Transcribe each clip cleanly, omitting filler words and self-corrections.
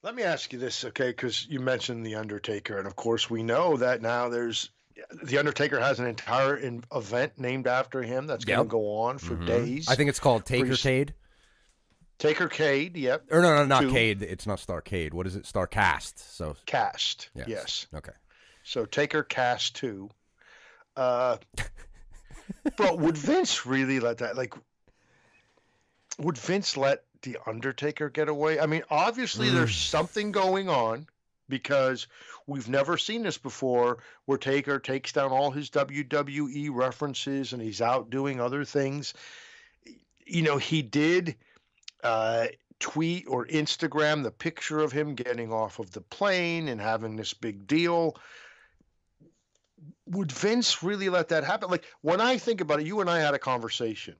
Let me ask you this, okay? Because you mentioned the Undertaker, and of course we know that now there's the Undertaker has an entire event named after him that's going to Yep. go on for I days. think it's called Pretty Takercade. Taker Cade, yep. Or no, not Two Cade. It's not Starcade. What is it? Starcast. So cast, yes. yes. Okay. So Taker Cast 2. Uh, but would Vince really let that? Like, would Vince let the Undertaker get away? I mean, obviously there's something going on because we've never seen this before where Taker takes down all his WWE references and he's out doing other things. He did uh, tweet or Instagram the picture of him getting off of the plane and having this big deal. Would Vince really let that happen? Like, when I think about it, you and I had a conversation.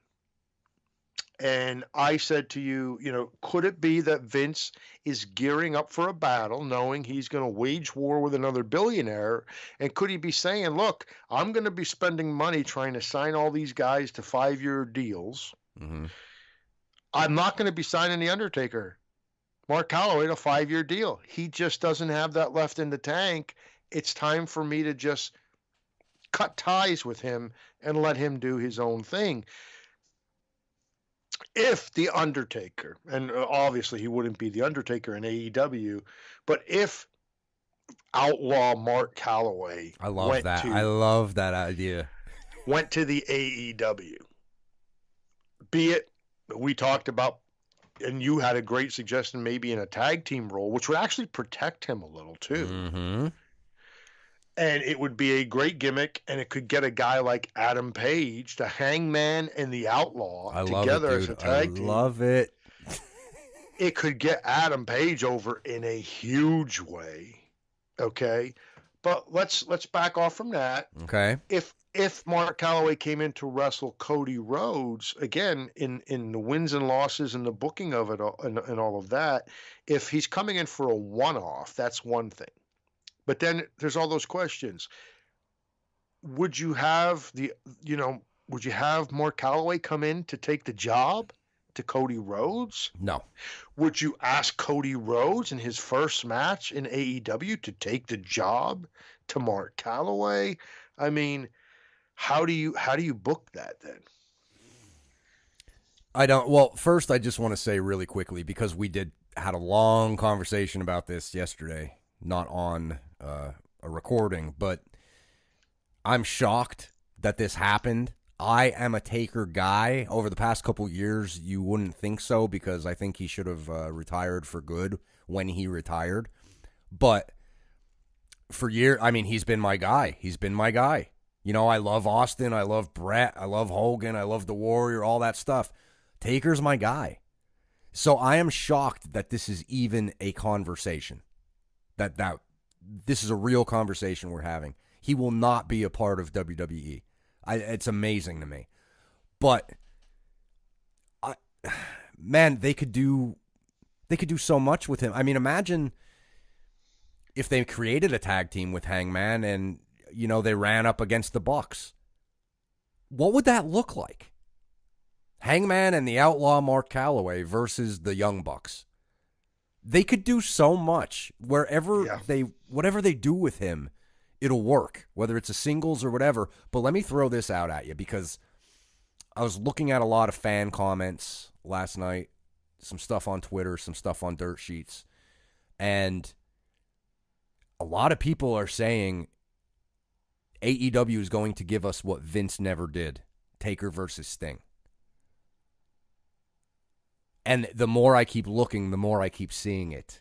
And I said to you, could it be that Vince is gearing up for a battle, knowing he's going to wage war with another billionaire? And could he be saying, look, I'm going to be spending money trying to sign all these guys to 5-year deals. Mm-hmm. I'm not going to be signing The Undertaker, Mark Calloway, to a 5-year deal. He just doesn't have that left in the tank. It's time for me to just cut ties with him and let him do his own thing. If the Undertaker, and obviously he wouldn't be the Undertaker in AEW, but if Outlaw Mark Calloway I love that. I love that idea. went to the AEW, be it we talked about, and you had a great suggestion, maybe in a tag team role, which would actually protect him a little too. Mm-hmm. And it would be a great gimmick, and it could get a guy like Adam Page, the Hangman and the Outlaw, together as a tag team. I love it. It could get Adam Page over in a huge way. Okay. But let's back off from that. Okay. If Mark Calloway came in to wrestle Cody Rhodes, again, in the wins and losses and the booking of it and all of that, if he's coming in for a one-off, that's one thing. But then there's all those questions. Would you have Mark Calloway come in to take the job to Cody Rhodes? No. Would you ask Cody Rhodes in his first match in AEW to take the job to Mark Calloway? I mean, how do you book that then? I don't. Well, first, I just want to say really quickly, because we had a long conversation about this yesterday, not on a recording, but I'm shocked that this happened. I am a Taker guy. Over the past couple years, you wouldn't think so, because I think he should have retired for good when he retired. But for years, I mean, he's been my guy. I love Austin. I love Brett. I love Hogan. I love the Warrior, all that stuff. Taker's my guy. So I am shocked that this is even a conversation, that this is a real conversation we're having. He will not be a part of WWE. It's amazing to me. But, man, they could do so much with him. I mean, imagine if they created a tag team with Hangman and, they ran up against the Bucks. What would that look like? Hangman and the Outlaw Mark Calloway versus the Young Bucks. They could do so much. Whatever they do with him, it'll work, whether it's a singles or whatever. But let me throw this out at you, because I was looking at a lot of fan comments last night, some stuff on Twitter, some stuff on Dirt Sheets, and a lot of people are saying AEW is going to give us what Vince never did, Taker versus Sting. And the more I keep looking, the more I keep seeing it.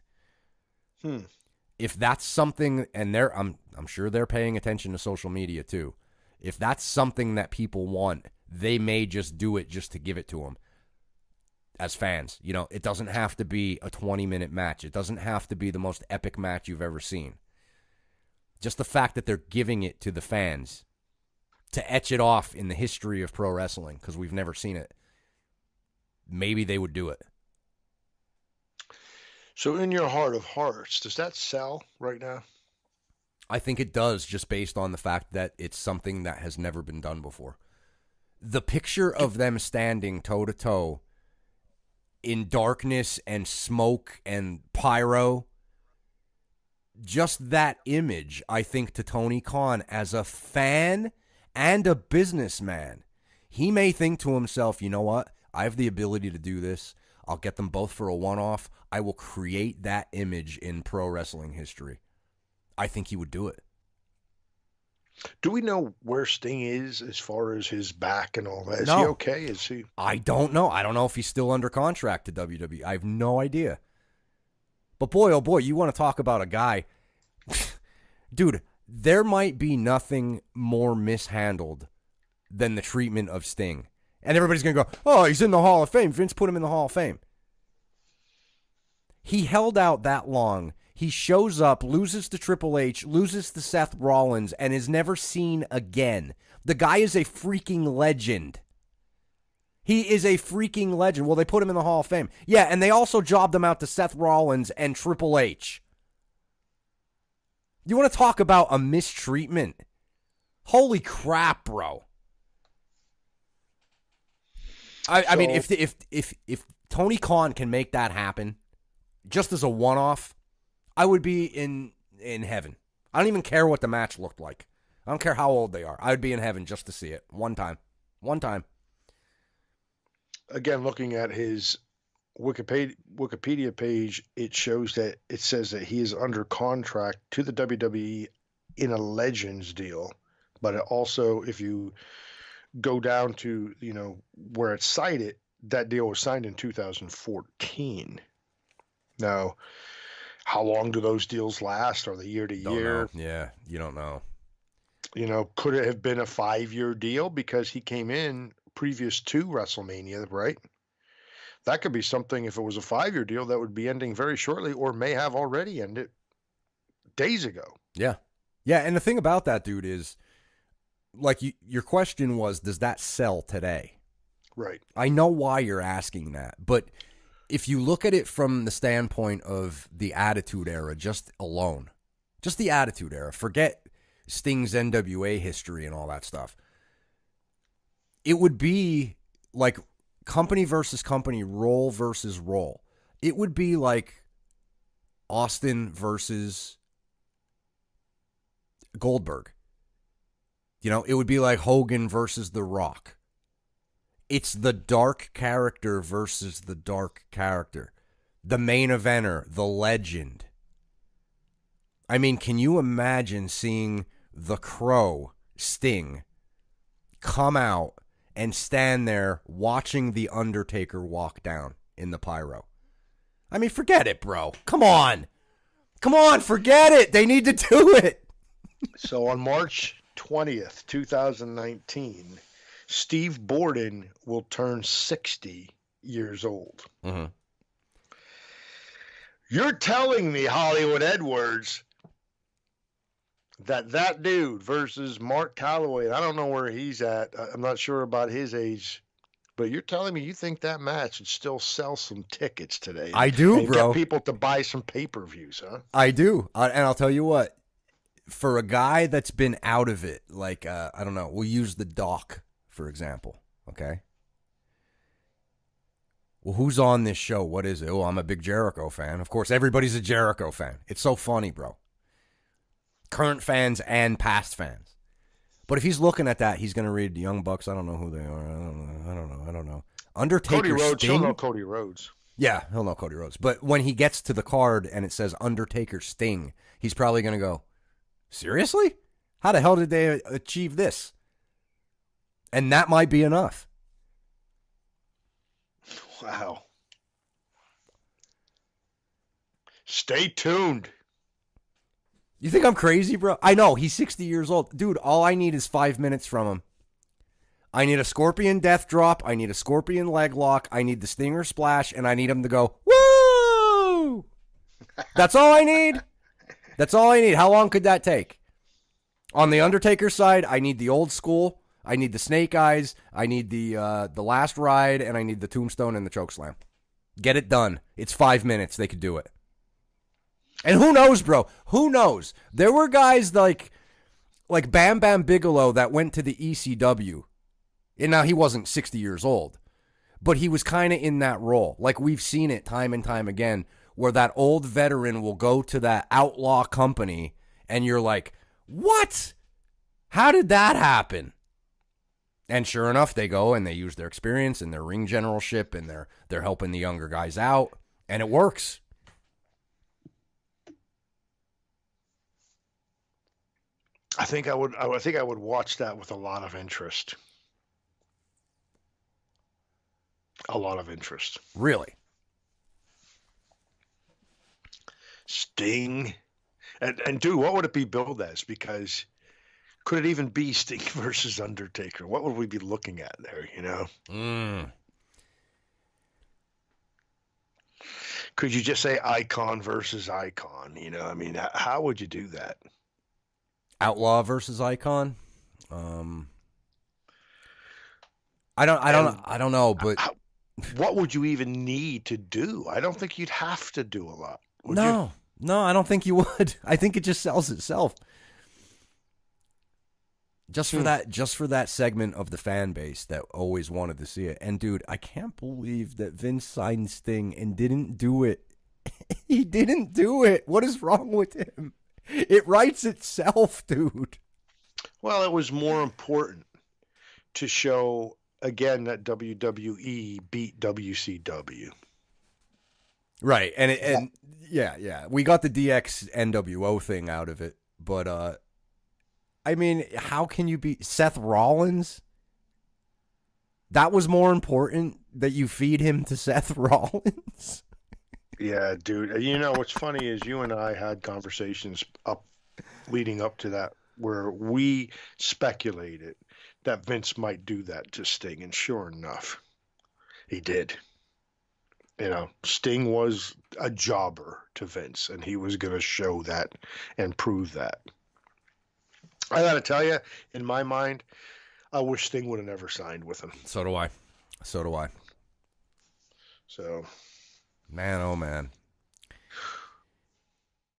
If that's something, and I'm sure they're paying attention to social media too. If that's something that people want, they may just do it just to give it to them. As fans, it doesn't have to be a 20-minute match. It doesn't have to be the most epic match you've ever seen. Just the fact that they're giving it to the fans to etch it off in the history of pro wrestling, because we've never seen it. Maybe they would do it. So in your heart of hearts, does that sell right now? I think it does, just based on the fact that it's something that has never been done before. The picture of them standing toe-to-toe in darkness and smoke and pyro. Just that image, I think, to Tony Khan as a fan and a businessman. He may think to himself, you know what? I have the ability to do this. I'll get them both for a one-off. I will create that image in pro wrestling history. I think he would do it. Do we know where Sting is as far as his back and all that? Is No. he okay? Is he? I don't know. I don't know if he's still under contract to WWE. I have no idea. But boy, oh boy, you want to talk about a guy. Dude, there might be nothing more mishandled than the treatment of Sting. And everybody's going to go, oh, he's in the Hall of Fame. Vince put him in the Hall of Fame. He held out that long. He shows up, loses to Triple H, loses to Seth Rollins, and is never seen again. The guy is a freaking legend. He is a freaking legend. Well, they put him in the Hall of Fame. Yeah, and they also jobbed him out to Seth Rollins and Triple H. You want to talk about a mistreatment? Holy crap, bro. I mean, if Tony Khan can make that happen, just as a one-off, I would be in heaven. I don't even care what the match looked like. I don't care how old they are. I would be in heaven just to see it. One time. Again, looking at his Wikipedia page, it shows that it says that he is under contract to the WWE in a Legends deal. But it also, if you go down to, where it's cited, that deal was signed in 2014. Now, how long do those deals last? Are they year to year? Yeah, you don't know. Could it have been a 5-year deal because he came in previous to WrestleMania, right? That could be something. If it was a 5-year deal, that would be ending very shortly, or may have already ended days ago. Yeah. And the thing about that, dude, is like your question was, does that sell today? Right. I know why you're asking that, but if you look at it from the standpoint of the Attitude Era, just the Attitude Era, forget Sting's NWA history and all that stuff. It would be like company versus company, role versus role. It would be like Austin versus Goldberg. It would be like Hogan versus The Rock. It's the dark character versus the dark character. The main eventer, the legend. I mean, can you imagine seeing the Crow, Sting, come out and stand there watching The Undertaker walk down in the pyro? I mean, forget it, bro. Come on, forget it. They need to do it. So on March 20th, 2019, Steve Borden will turn 60 years old. Mm-hmm. You're telling me, Hollywood Edwards, that dude versus Mark Calloway, I don't know where he's at. I'm not sure about his age, but you're telling me you think that match would still sell some tickets today? I do, and bro. Get people to buy some pay-per-views, huh? I do. And I'll tell you what, for a guy that's been out of it, like, I don't know, we'll use the Doc, for example, okay? Well, who's on this show? What is it? Oh, I'm a big Jericho fan. Of course, everybody's a Jericho fan. It's so funny, bro. Current fans and past fans. But if he's looking at that, he's going to read the Young Bucks. I don't know who they are. I don't know. Undertaker, Cody Rhodes, Sting? he'll know Cody Rhodes. Yeah, he'll know Cody Rhodes. But when he gets to the card and it says Undertaker, Sting, he's probably going to go, seriously? How the hell did they achieve this? And that might be enough. Wow. Stay tuned. You think I'm crazy, bro? I know, he's 60 years old. Dude, all I need is 5 minutes from him. I need a Scorpion Death Drop. I need a Scorpion Leg Lock. I need the Stinger Splash. And I need him to go, woo! That's all I need. That's all I need. How long could that take? On the Undertaker side, I need the old school. I need the Snake Eyes. I need the Last Ride. And I need the Tombstone and the Chokeslam. Get it done. It's 5 minutes. They could do it. And who knows, bro? Who knows? There were guys like Bam Bam Bigelow that went to the ECW. And now he wasn't 60 years old. but he was kind of in that role. Like we've seen it time and time again where that old veteran will go to that outlaw company and you're like, what? How did that happen? And sure enough, they go and they use their experience and their ring generalship and they're helping the younger guys out, and it works. I think I would watch that with a lot of interest. A lot of interest. Really? Sting. And dude, what would it be billed as? Because could it even be Sting versus Undertaker? What would we be looking at there, you know? Could you just say icon versus icon? You know, I mean, how would you do that? Outlaw versus icon? I don't know, but what would you even need to do? I don't think you'd have to do a lot. Would no, you? No, I don't think you would. I think it just sells itself. Just for that segment of the fan base that always wanted to see it. And dude, I can't believe that Vince signed Sting and didn't do it. He didn't do it. What is wrong with him? It writes itself, dude. Well, it was more important to show again that WWE beat WCW. Right. And yeah. We got the DX NWO thing out of it, but I mean, how can you beat Seth Rollins? That was more important that you feed him to Seth Rollins. Yeah, dude. You know, what's funny is you and I had conversations leading up to that where we speculated that Vince might do that to Sting, and sure enough, he did. You know, Sting was a jobber to Vince, and he was going to show that and prove that. I got to tell you, in my mind, I wish Sting would have never signed with him. So do I. So, Man, oh man.